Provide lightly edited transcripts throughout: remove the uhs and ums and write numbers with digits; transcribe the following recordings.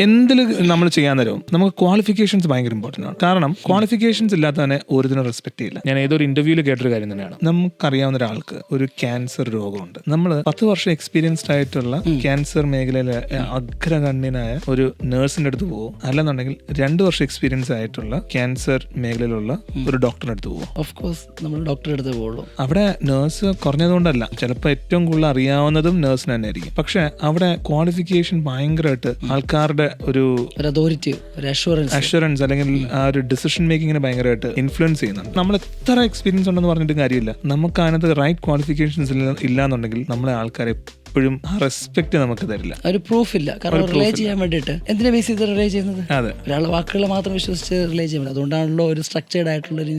എന്തിൽ നമ്മൾ ചെയ്യാൻ നേരവും നമുക്ക് ക്വാളിഫിക്കേഷൻസ് ഭയങ്കര ഇമ്പോർട്ടൻ്റ് ആണ്. കാരണം ക്വാളിഫിക്കേഷൻസ് ഇല്ലാത്ത തന്നെ ഒരുതിനും റെസ്പെക്ട് ചെയ്യില്ല. ഞാൻ ഏതൊരു ഇന്റർവ്യൂവിൽ കേട്ടൊരു കാര്യം തന്നെയാണ്, നമുക്കറിയാവുന്ന ഒരാൾക്ക് ഒരു ക്യാൻസർ രോഗമുണ്ട്. നമ്മൾ 10 വർഷം എക്സ്പീരിയൻസ്ഡ് ആയിട്ടുള്ള ക്യാൻസർ മേഖലയിലെ അഗ്രഗണ്യനായ ഒരു നേഴ്സിന്റെ അടുത്ത് പോകും, അല്ലെന്നുണ്ടെങ്കിൽ 2 വർഷം എക്സ്പീരിയൻസ് ആയിട്ടുള്ള ക്യാൻസർ മേഖലയിലുള്ള ഒരു ഡോക്ടറിന്റെ അടുത്ത് പോകും. ഓഫ് കോഴ്സ് നമ്മൾ ഡോക്ടറെ അടുത്ത് പോകുള്ളൂ. അവിടെ നേഴ്സ് കുറഞ്ഞതുകൊണ്ടല്ല, ചിലപ്പോൾ ഏറ്റവും കൂടുതൽ അറിയാവുന്നതും നേഴ്സിന് തന്നെ ആയിരിക്കും. പക്ഷെ അവിടെ ക്വാളിഫിക്കേഷൻ ഭയങ്കരമായിട്ട് ആൾക്കാരുടെ ഒരു അതോറിറ്റി, ഒരു അഷുറൻസ് അല്ലെങ്കിൽ ആ ഒരു ഡിസിഷൻ മേക്കിങ്ങിനെ ഭയങ്കരമായിട്ട് ഇൻഫ്ലുവൻസ് ചെയ്യുന്നുണ്ട്. നമ്മൾ എത്ര എക്സ്പീരിയൻസ് ഉണ്ടെന്ന് പറഞ്ഞിട്ട് കാര്യമില്ല, നമുക്ക് അതിനകത്ത് റൈറ്റ് ക്വാളിഫിക്കേഷൻസ് ഇല്ലാന്നുണ്ടെങ്കിൽ നമ്മളെ ആൾക്കാരെ എപ്പോഴും ആ റെസ്പെക്ട് നമുക്ക് തരില്ല. ഒരു പ്രൂഫ് ഇല്ല. കാരണം റിലേ ചെയ്യാൻ വേണ്ടിയിട്ട് എന്തിനാ ബേസ് ചെയ്ത് റിലേ ചെയ്യുന്നത്? അതെ, ഒരാളുടെ വാക്കുകളെ മാത്രം വിശ്വസിച്ച് റിലേ ചെയ്യാൻ പറ്റില്ല. അതുകൊണ്ടാണല്ലോ ഒരു സ്ട്രക്ചേർഡ് ആയിട്ടുള്ള ഒരു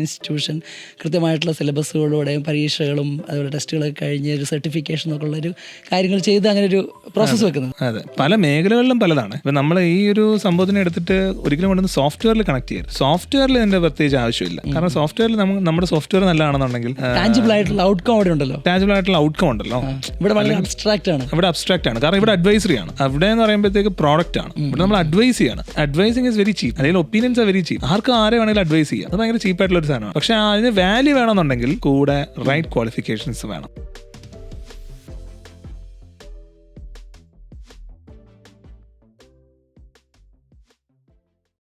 ഇൻസ്റ്റിറ്റ്യൂഷൻ കൃത്യമായിട്ടുള്ള സിലബസുകളോടെയും പരീക്ഷകളും അതുപോലെ ടെസ്റ്റുകളൊക്കെ കഴിഞ്ഞ് ഒരു സർട്ടിഫിക്കേഷൻ ഒക്കെ ഉള്ളൊരു കാര്യങ്ങൾ ചെയ്ത് അങ്ങനെ ഒരു പ്രോസസ്സ് വെക്കുന്നത്. അതെ, പല മേഖലകളിലും പലതാണ്. ഇപ്പം നമ്മൾ ഈ ഒരു സംഭവത്തിനെ എടുത്തിട്ട് ഒരിക്കലും കൊണ്ടുവന്ന് സോഫ്റ്റ്വെയറിൽ കണക്ട് ചെയ്യരുത്. സോഫ്റ്റ്വെയറിൽ ഇതിന്റെ പ്രത്യേകിച്ച് ആവശ്യമില്ല. കാരണം സോഫ്റ്റ്വെയറിൽ നമ്മുടെ സോഫ്റ്റ്വെയർ നല്ലതാണെന്നുണ്ടെങ്കിൽ ടാഞ്ചിബിൾ ആയിട്ടുള്ള ഔട്ട്കം അവിടെ ഉണ്ടല്ലോ. ടാഞ്ചിബിൾ ആയിട്ടുള്ള ഔട്ട്കം ഉണ്ടല്ലോ. ഇവിടെ വളരെ അബ്സ്ട്രാക്ട് ആണ്. ഇവിടെ അബ്സ്ട്രാക്ട് ആണ്. കാരണം ഇവിടെ അഡ്വൈസറി ആണ്. അവിടെ എന്ന് പറയുമ്പോഴത്തേക്ക് പ്രോഡക്റ്റ് ആണ്. ഇവിടെ നമ്മൾ അഡ്വൈസ് ചെയ്യാണ്. Advising is very cheap. അല്ലെങ്കിൽ ഒപ്പീനിയൻസ് ആർ വെരി ചീപ്പ്. ആർക്കും ആരെ വേണമെങ്കിലും അഡ്വൈസ് ചെയ്യാം. അത് ഭയങ്കര ചീപ്പായിട്ടുള്ള ഒരു സാധനമാണ്. പക്ഷെ അതിന് വാല്യൂ വേണമെന്നുണ്ടെങ്കിൽ കൂടെ റൈറ്റ് ക്വാളിഫിക്കേഷൻസ് വേണം.